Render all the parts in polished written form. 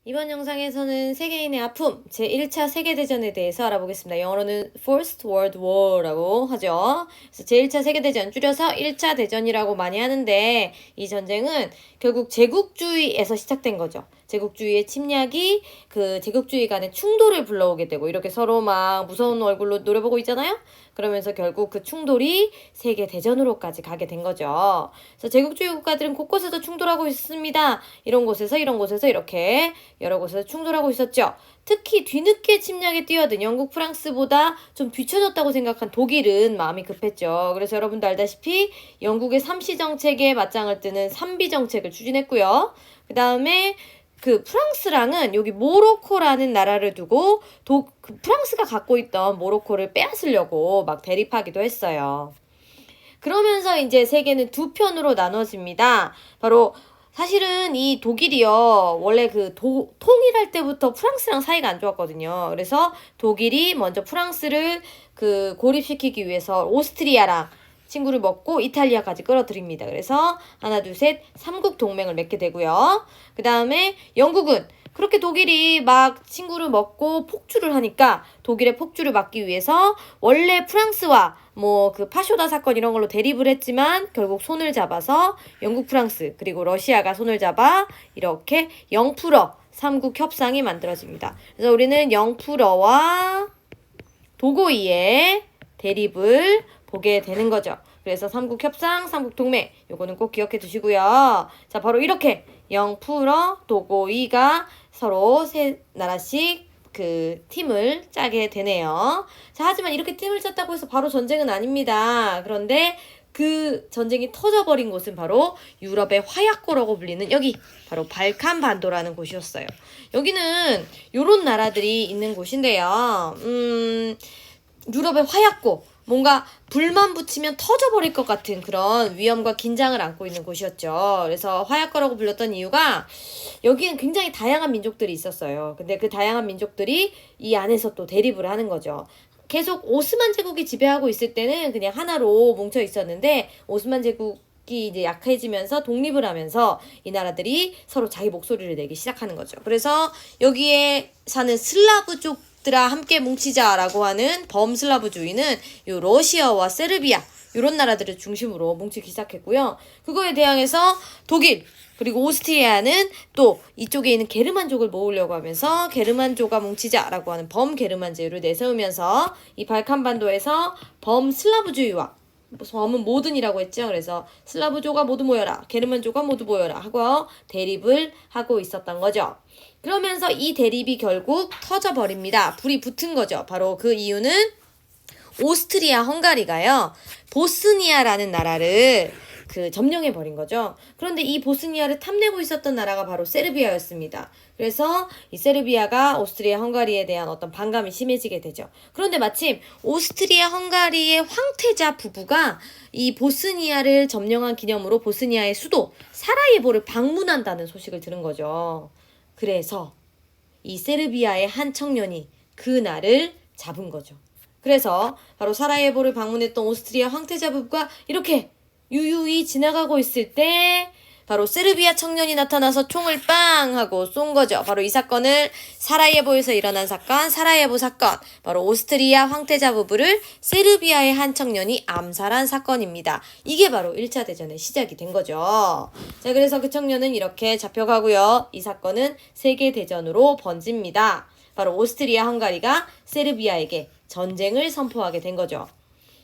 이번 영상에서는 세계인의 아픔, 제1차 세계대전에 대해서 알아보겠습니다. 영어로는 First World War라고 하죠. 그래서 제1차 세계대전, 줄여서 1차 대전이라고 많이 하는데 이 전쟁은 결국 제국주의에서 시작된 거죠. 제국주의의 침략이 그 제국주의 간의 충돌을 불러오게 되고 이렇게 서로 막 무서운 얼굴로 노려보고 있잖아요. 그러면서 결국 그 충돌이 세계대전으로까지 가게 된 거죠. 그래서 제국주의 국가들은 곳곳에서 충돌하고 있습니다. 이런 곳에서 이렇게 여러 곳에서 충돌하고 있었죠. 특히 뒤늦게 침략에 뛰어든 영국, 프랑스보다 좀 뒤처졌다고 생각한 독일은 마음이 급했죠. 그래서 여러분도 알다시피 영국의 삼시정책에 맞짱을 뜨는 삼비정책을 추진했고요. 그 다음에 그 프랑스랑은 여기 모로코라는 나라를 두고 프랑스가 갖고 있던 모로코를 빼앗으려고 막 대립하기도 했어요. 그러면서 이제 세계는 두 편으로 나눠집니다. 바로 사실은 이 독일이요, 원래 통일할 때부터 프랑스랑 사이가 안 좋았거든요. 그래서 독일이 먼저 프랑스를 고립시키기 위해서 오스트리아랑 친구를 먹고 이탈리아까지 끌어들입니다. 그래서 하나, 둘, 셋, 삼국 동맹을 맺게 되고요. 그 다음에 영국은 그렇게 독일이 막 친구를 먹고 폭주를 하니까 독일의 폭주를 막기 위해서 원래 프랑스와 파쇼다 사건 이런 걸로 대립을 했지만 결국 손을 잡아서 영국, 프랑스 그리고 러시아가 손을 잡아 이렇게 영프러 삼국 협상이 만들어집니다. 그래서 우리는 영프러와 도고이의 대립을 보게 되는 거죠. 그래서 삼국협상, 삼국동맹 요거는 꼭 기억해 두시고요. 자, 바로 이렇게 영프러, 도고이가 서로 세 나라씩 팀을 짜게 되네요. 자, 하지만 이렇게 팀을 짰다고 해서 바로 전쟁은 아닙니다. 그런데 그 전쟁이 터져버린 곳은 바로 유럽의 화약고라고 불리는 여기 바로 발칸 반도라는 곳이었어요. 여기는 요런 나라들이 있는 곳인데요. 유럽의 화약고, 뭔가 불만 붙이면 터져버릴 것 같은 그런 위험과 긴장을 안고 있는 곳이었죠. 그래서 화약고라고 불렸던 이유가 여기는 굉장히 다양한 민족들이 있었어요. 근데 그 다양한 민족들이 이 안에서 또 대립을 하는 거죠. 계속 오스만 제국이 지배하고 있을 때는 그냥 하나로 뭉쳐 있었는데 오스만 제국이 이제 약해지면서 독립을 하면서 이 나라들이 서로 자기 목소리를 내기 시작하는 거죠. 그래서 여기에 사는 슬라브족 들아 함께 뭉치자라고 하는 범슬라브주의는 요 러시아와 세르비아 이런 나라들을 중심으로 뭉치기 시작했고요. 그거에 대항해서 독일 그리고 오스트리아는 또 이쪽에 있는 게르만족을 모으려고 하면서 게르만족과 뭉치자라고 하는 범게르만제를 내세우면서 이 발칸반도에서 범슬라브주의와 범은 모든이라고 했죠. 그래서 슬라브족아 모두 모여라, 게르만족아 모두 모여라 하고 대립을 하고 있었던 거죠. 그러면서 이 대립이 결국 터져버립니다. 불이 붙은 거죠. 바로 그 이유는 오스트리아 헝가리가요, 보스니아라는 나라를 점령해버린 거죠. 그런데 이 보스니아를 탐내고 있었던 나라가 바로 세르비아였습니다. 그래서 이 세르비아가 오스트리아 헝가리에 대한 어떤 반감이 심해지게 되죠. 그런데 마침 오스트리아 헝가리의 황태자 부부가 이 보스니아를 점령한 기념으로 보스니아의 수도 사라예보를 방문한다는 소식을 들은 거죠. 그래서 이 세르비아의 한 청년이 그 날을 잡은 거죠. 그래서 바로 사라예보를 방문했던 오스트리아 황태자 부부가 이렇게 유유히 지나가고 있을 때 바로 세르비아 청년이 나타나서 총을 빵 하고 쏜 거죠. 바로 이 사건을 사라예보에서 일어난 사건, 사라예보 사건. 바로 오스트리아 황태자 부부를 세르비아의 한 청년이 암살한 사건입니다. 이게 바로 1차 대전의 시작이 된 거죠. 자, 그래서 그 청년은 이렇게 잡혀가고요. 이 사건은 세계대전으로 번집니다. 바로 오스트리아 헝가리가 세르비아에게 전쟁을 선포하게 된 거죠.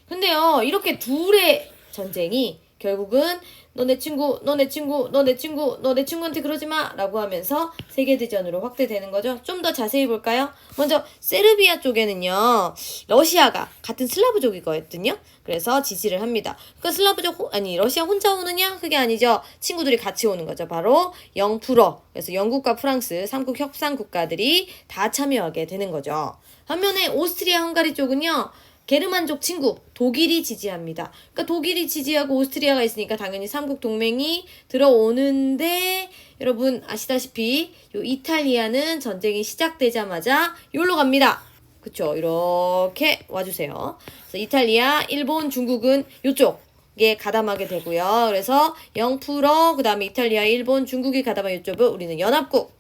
근데요, 이렇게 둘의 전쟁이 결국은 너 내 친구, 너 내 친구, 너 내 친구, 너 내 친구한테 그러지 마 라고 하면서 세계대전으로 확대되는 거죠. 좀 더 자세히 볼까요? 먼저 세르비아 쪽에는요, 러시아가 같은 슬라브족이거든요. 그래서 지지를 합니다. 러시아 혼자 오느냐? 그게 아니죠. 친구들이 같이 오는 거죠. 바로 영프러. 그래서 영국과 프랑스 삼국 협상 국가들이 다 참여하게 되는 거죠. 반면에 오스트리아 헝가리 쪽은요, 게르만족 친구 독일이 지지합니다. 그러니까 독일이 지지하고 오스트리아가 있으니까 당연히 삼국 동맹이 들어오는데 여러분 아시다시피 요 이탈리아는 전쟁이 시작되자마자 여기로 갑니다. 그쵸? 이렇게 와주세요. 그래서 이탈리아, 일본, 중국은 요쪽에 가담하게 되고요. 그래서 영프러, 그 다음에 이탈리아, 일본, 중국이 가담한 요쪽을 우리는 연합국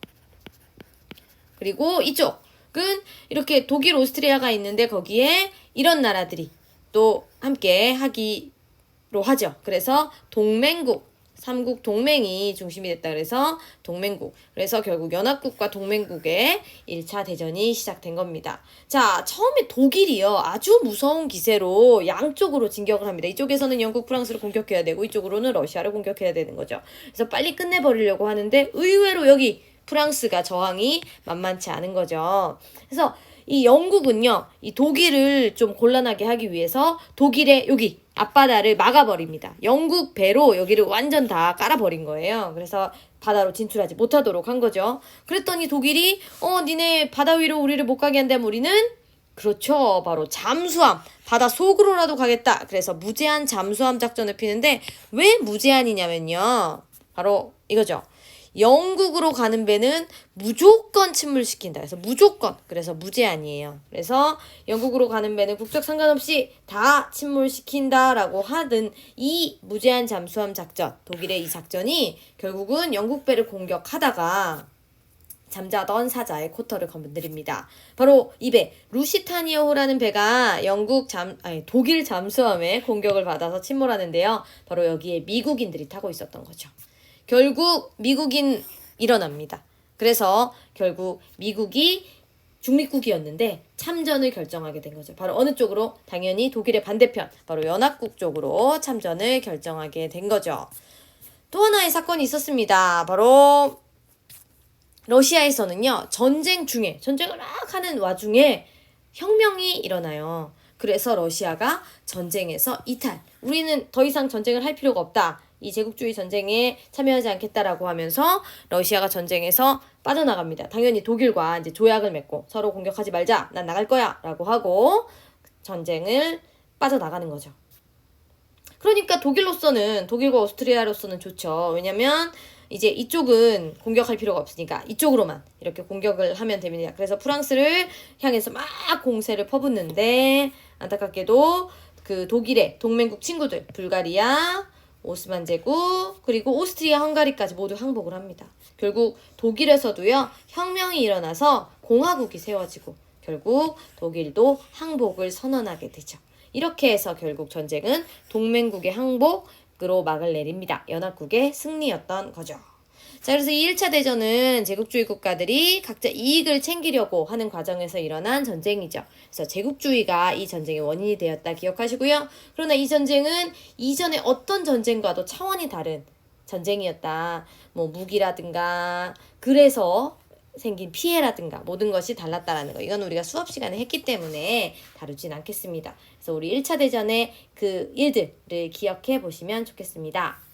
그리고 이쪽은 이렇게 독일, 오스트리아가 있는데 거기에 이런 나라들이 또 함께 하기로 하죠. 그래서 동맹국, 삼국 동맹이 중심이 됐다 그래서 동맹국. 그래서 결국 연합국과 동맹국의 1차 대전이 시작된 겁니다. 자, 처음에 독일이요. 아주 무서운 기세로 양쪽으로 진격을 합니다. 이쪽에서는 영국, 프랑스를 공격해야 되고 이쪽으로는 러시아를 공격해야 되는 거죠. 그래서 빨리 끝내버리려고 하는데 의외로 여기 프랑스가 저항이 만만치 않은 거죠. 그래서 이 영국은요, 이 독일을 좀 곤란하게 하기 위해서 독일의 여기 앞바다를 막아버립니다. 영국 배로 여기를 완전 다 깔아버린 거예요. 그래서 바다로 진출하지 못하도록 한 거죠. 그랬더니 독일이 니네 바다 위로 우리를 못 가게 한다면 우리는 그렇죠. 바로 잠수함. 바다 속으로라도 가겠다. 그래서 무제한 잠수함 작전을 피는데 왜 무제한이냐면요. 바로 이거죠. 영국으로 가는 배는 무조건 침몰시킨다. 그래서 무조건. 그래서 무제한이에요. 그래서 영국으로 가는 배는 국적 상관없이 다 침몰시킨다라고 하던 이 무제한 잠수함 작전, 독일의 이 작전이 결국은 영국 배를 공격하다가 잠자던 사자의 코털을 건드립니다. 바로 이 배, 루시타니아호라는 배가 독일 잠수함의 공격을 받아서 침몰하는데요. 바로 여기에 미국인들이 타고 있었던 거죠. 결국 미국인 일어납니다. 그래서 결국 미국이 중립국이었는데 참전을 결정하게 된 거죠. 바로 어느 쪽으로? 당연히 독일의 반대편, 바로 연합국 쪽으로 참전을 결정하게 된 거죠. 또 하나의 사건이 있었습니다. 바로 러시아에서는요, 전쟁을 막 하는 와중에 혁명이 일어나요. 그래서 러시아가 전쟁에서 이탈. 우리는 더 이상 전쟁을 할 필요가 없다. 이 제국주의 전쟁에 참여하지 않겠다라고 하면서 러시아가 전쟁에서 빠져나갑니다. 당연히 독일과 이제 조약을 맺고 서로 공격하지 말자. 난 나갈 거야. 라고 하고 전쟁을 빠져나가는 거죠. 그러니까 독일과 오스트리아로서는 좋죠. 왜냐면 이제 이쪽은 공격할 필요가 없으니까 이쪽으로만 이렇게 공격을 하면 됩니다. 그래서 프랑스를 향해서 막 공세를 퍼붓는데 안타깝게도 그 독일의 동맹국 친구들 불가리아, 오스만 제국, 그리고 오스트리아, 헝가리까지 모두 항복을 합니다. 결국 독일에서도요, 혁명이 일어나서 공화국이 세워지고 결국 독일도 항복을 선언하게 되죠. 이렇게 해서 결국 전쟁은 동맹국의 항복으로 막을 내립니다. 연합국의 승리였던 거죠. 자, 그래서 이 1차 대전은 제국주의 국가들이 각자 이익을 챙기려고 하는 과정에서 일어난 전쟁이죠. 그래서 제국주의가 이 전쟁의 원인이 되었다 기억하시고요. 그러나 이 전쟁은 이전의 어떤 전쟁과도 차원이 다른 전쟁이었다. 뭐 무기라든가 그래서 생긴 피해라든가 모든 것이 달랐다라는 거. 이건 우리가 수업 시간에 했기 때문에 다루진 않겠습니다. 그래서 우리 1차 대전의 그 일들을 기억해 보시면 좋겠습니다.